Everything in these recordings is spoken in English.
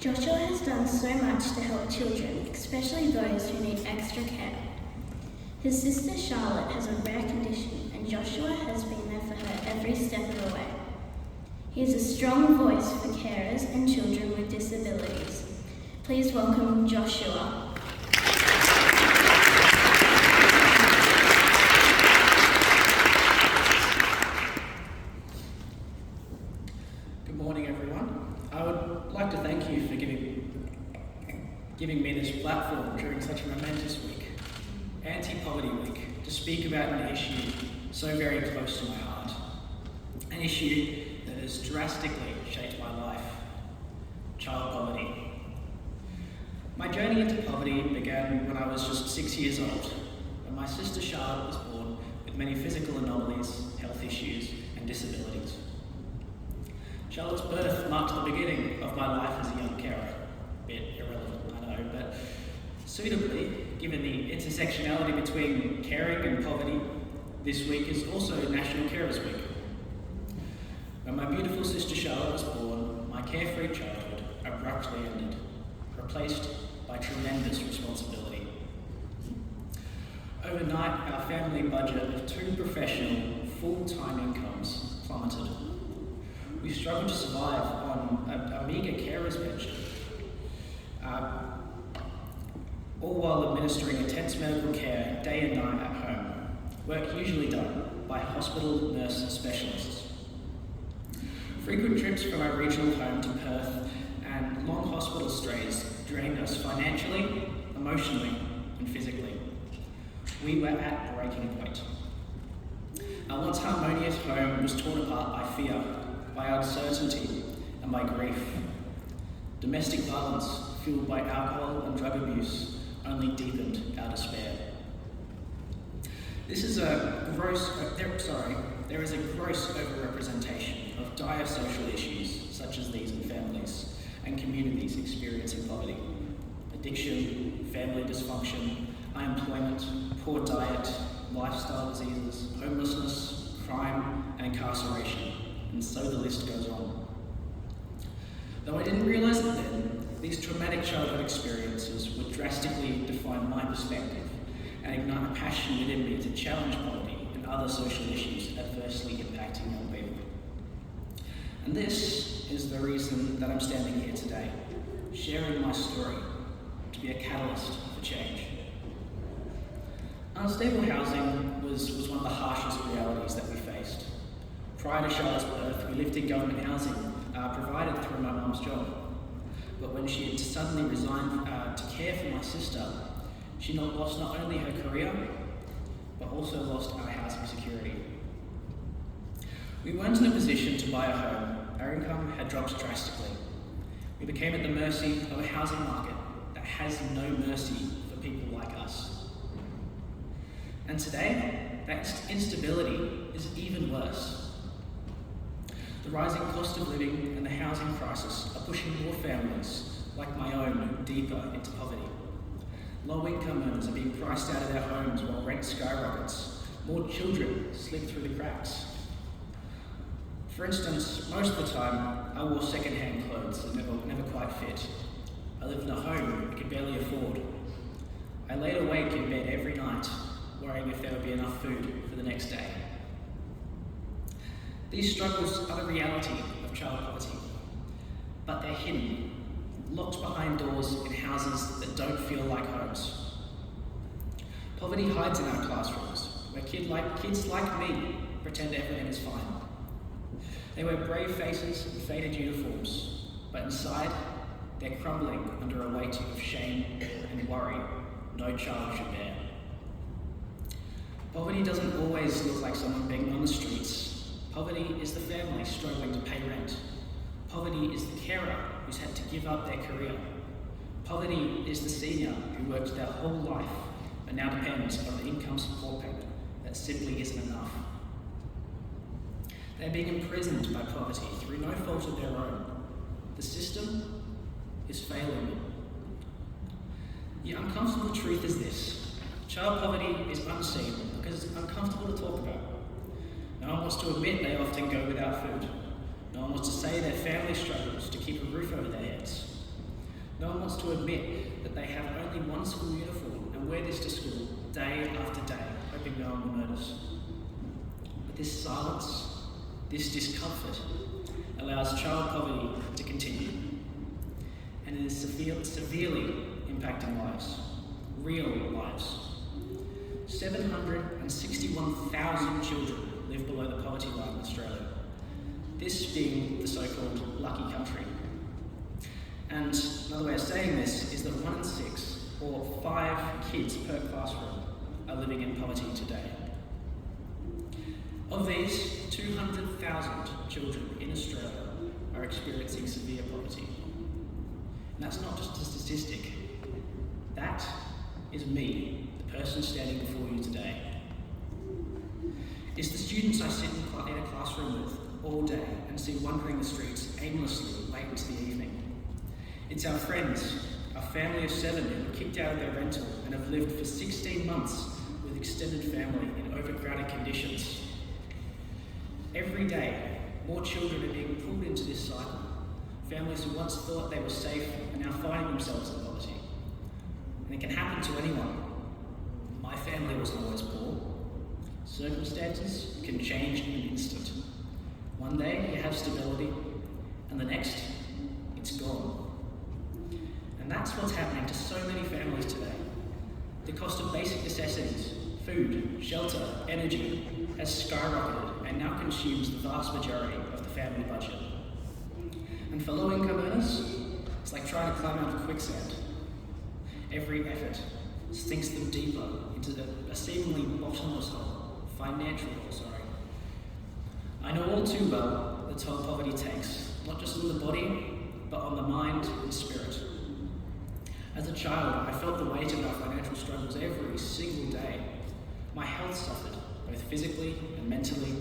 Joshua has done so much to help children, especially those who need extra care. His sister Charlotte has a rare condition, and Joshua has been there for her every step of the way. He is a strong voice for carers and children with disabilities. Please welcome Joshua. Good morning, everyone. I would like to thank you for giving me this platform during such a momentous week, Anti-Poverty Week, to speak about an issue so very close to my heart, an issue that has drastically shaped my life: child poverty. My journey into poverty began when I was just 6 years old, when my sister Charlotte was born with many physical anomalies, health issues, and disabilities. Charlotte's birth marked the beginning of my life as a young carer. A bit irrelevant, I know, but suitably, given the intersectionality between caring and poverty, this week is also National Carers Week. When my beautiful sister Charlotte was born, my carefree childhood abruptly ended, replaced by tremendous responsibility. Overnight, our family budget of 2 professional, full-time incomes plummeted. We struggled to survive on a meagre carer's pension, all while administering intense medical care day and night at home, work usually done by hospital nurse specialists. Frequent trips from our regional home to Perth and long hospital stays drained us financially, emotionally, and physically. We were at breaking point. Our once harmonious home was torn apart by fear, by uncertainty, and by grief. Domestic violence, fueled by alcohol and drug abuse, only deepened our despair. There is a gross overrepresentation of dire social issues such as these in families and communities experiencing poverty: addiction, family dysfunction, unemployment, poor diet, lifestyle diseases, homelessness, crime, and incarceration, and so the list goes on. Though I didn't realise it then, these traumatic childhood experiences would drastically define my perspective and ignite a passion within me to challenge poverty and other social issues adversely impacting young people. And this is the reason that I'm standing here today, sharing my story to be a catalyst for change. Unstable housing was one of the harshest realities that we faced. Prior to Charlotte's birth, we lived in government housing provided through my mum's job. But when she had suddenly resigned to care for my sister, she lost not only her career, but also lost our housing security. We weren't in a position to buy a home. Our income had dropped drastically. We became at the mercy of a housing market that has no mercy for people like us. And today, that instability is even worse. The rising cost of living and the housing crisis are pushing more families, like my own, deeper into poverty. Low-income earners are being priced out of their homes while rent skyrockets. More children slip through the cracks. For instance, most of the time, I wore second-hand clothes that never quite fit. I lived in a home I could barely afford. I laid awake in bed every night, worrying if there would be enough food for the next day. These struggles are the reality of child poverty, but they're hidden, locked behind doors in houses that don't feel like homes. Poverty hides in our classrooms, where kids like me pretend everything is fine. They wear brave faces and faded uniforms, but inside, they're crumbling under a weight of shame and worry no child should bear. Poverty doesn't always look like someone begging on the streets. Poverty is the family struggling to pay rent. Poverty is the carer who's had to give up their career. Poverty is the senior who worked their whole life but now depends on the income support payment that simply isn't enough. They're being imprisoned by poverty through no fault of their own. The system is failing them. The uncomfortable truth is this: child poverty is unseen because it's uncomfortable to talk about. No one wants to admit they often go without food. No one wants to say their family struggles to keep a roof over their heads. to admit that they have only one school uniform and wear this to school day after day, hoping no one will notice. But this silence, this discomfort, allows child poverty to continue. And it is severely impacting lives, real lives. 761,000 children live below the poverty line in Australia, this being the so-called lucky country. And another way of saying this is that 1 in 6, or 5 kids per classroom, are living in poverty today. Of these, 200,000 children in Australia are experiencing severe poverty. And that's not just a statistic. That is me, the person standing before you today. It's the students I sit in a classroom with all day and see wandering the streets aimlessly late into the evening. It's our friends, our family of 7 who were kicked out of their rental and have lived for 16 months with extended family in overcrowded conditions. Every day, more children are being pulled into this cycle. Families who once thought they were safe are now finding themselves in poverty. And it can happen to anyone. My family wasn't always poor. Circumstances can change in an instant. One day you have stability, and the next, it's gone. And that's what's happening to so many families today. The cost of basic necessities, food, shelter, energy, has skyrocketed and now consumes the vast majority of the family budget. And for low-income earners, it's like trying to climb out of quicksand. Every effort sinks them deeper into a seemingly bottomless hole, financial hole, sorry. I know all too well the toll poverty takes, not just on the body, but on the mind and spirit. As a child, I felt the weight of our financial struggles every single day. My health suffered, both physically and mentally.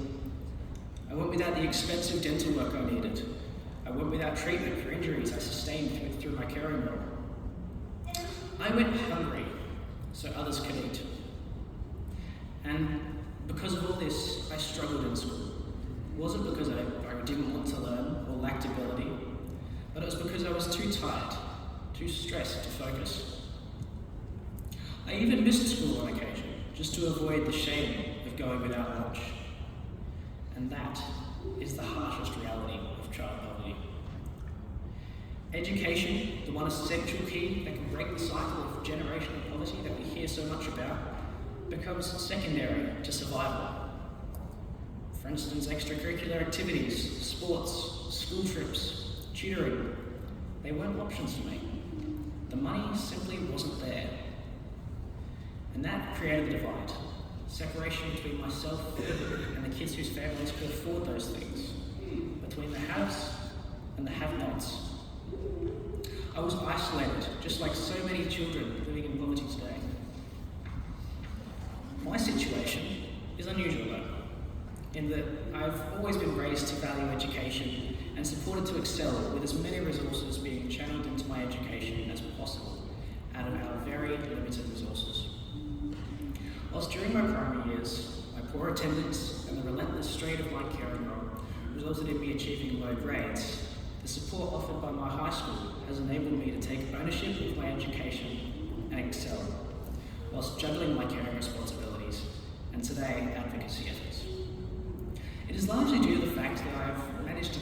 I went without the expensive dental work I needed. I went without treatment for injuries I sustained through my caring role. I went hungry so others could eat. And because of all this, I struggled in school. It wasn't because I didn't want to learn or lacked ability, but it was because I was too tired, too stressed to focus. I even missed school on occasion, just to avoid the shame of going without lunch. And that is the harshest reality of child poverty. Education, the one essential key that can break the cycle of generational poverty that we hear so much about, becomes secondary to survival. For instance, extracurricular activities, sports, school trips, tutoring, they weren't options for me. The money simply wasn't there. And that created the divide, separation between myself and the kids whose families could afford those things, between the haves and the have-nots. I was isolated, just like so many children living in poverty today. My situation is unusual though, in that I've always been raised to value education and supported to excel with as many resources being channeled into my education as possible out of our very limited resources. Whilst during my primary years, my poor attendance and the relentless strain of my caring role resulted in me achieving low grades, the support offered by my high school has enabled me to take ownership of my education and excel, whilst juggling my caring responsibilities and today advocacy efforts. It is largely due to the fact that I've managed to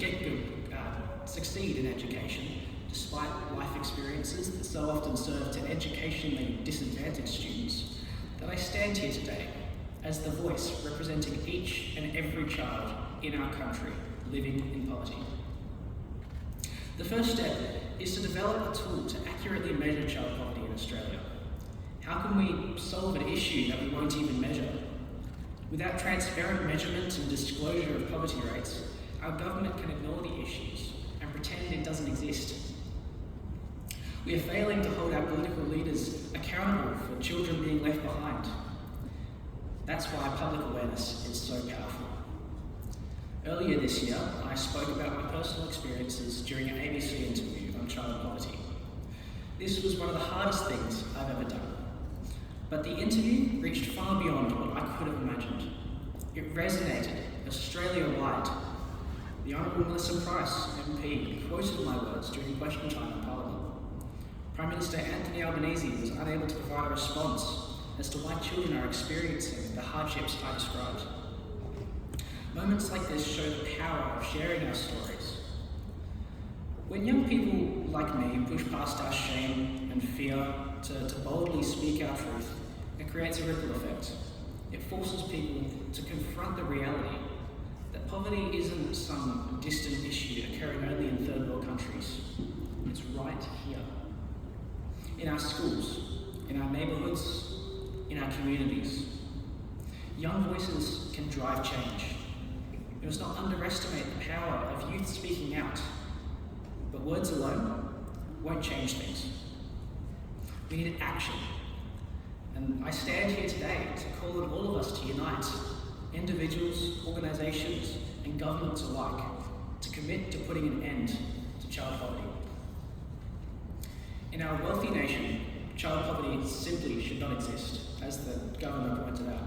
succeed in education despite life experiences that so often serve to educationally disadvantaged students, that I stand here today as the voice representing each and every child in our country living in poverty. The first step is to develop a tool to accurately measure child poverty in Australia. How can we solve an issue that we won't even measure? Without transparent measurement and disclosure of poverty rates, our government can ignore the issues and pretend it doesn't exist. We are failing to hold our political leaders accountable for children being left behind. That's why public awareness is so powerful. Earlier this year, I spoke about my personal experiences during an ABC interview on child poverty. This was one of the hardest things I've ever done. But the interview reached far beyond what I could have imagined. It resonated Australia-wide. The Honourable Melissa Price, MP, quoted my words during question time in Parliament. Prime Minister Anthony Albanese was unable to provide a response as to why children are experiencing the hardships I described. Moments like this show the power of sharing our stories. When young people like me push past our shame and fear to boldly speak our truth, it creates a ripple effect. It forces people to confront the reality that poverty isn't some distant issue occurring only in third world countries. It's right here. In our schools, in our neighbourhoods, in our communities. Young voices can drive change. We must not underestimate the power of youth speaking out. But words alone won't change things. We need action. And I stand here today to call on all of us to unite, individuals, organisations and governments alike, to commit to putting an end to child poverty. In our wealthy nation, child poverty simply should not exist, as the Governor pointed out.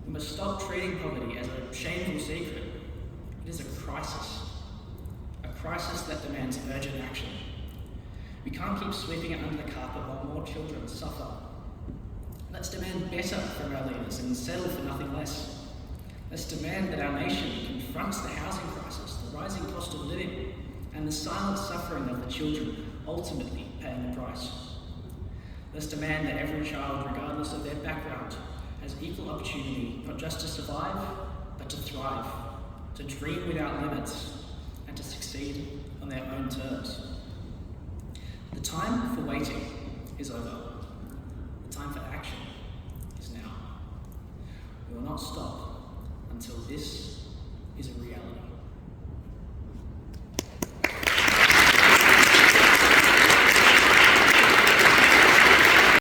We must stop treating poverty as a shameful secret. It is a crisis that demands urgent action. We can't keep sweeping it under the carpet while more children suffer. Let's demand better from our leaders and settle for nothing less. Let's demand that our nation confronts the housing crisis, the rising cost of living, and the silent suffering of the children ultimately paying the price. Let's demand that every child, regardless of their background, has equal opportunity not just to survive, but to thrive, to dream without limits, and to succeed on their own terms. The time for waiting is over. The time for action is now. We will not stop until this is a reality.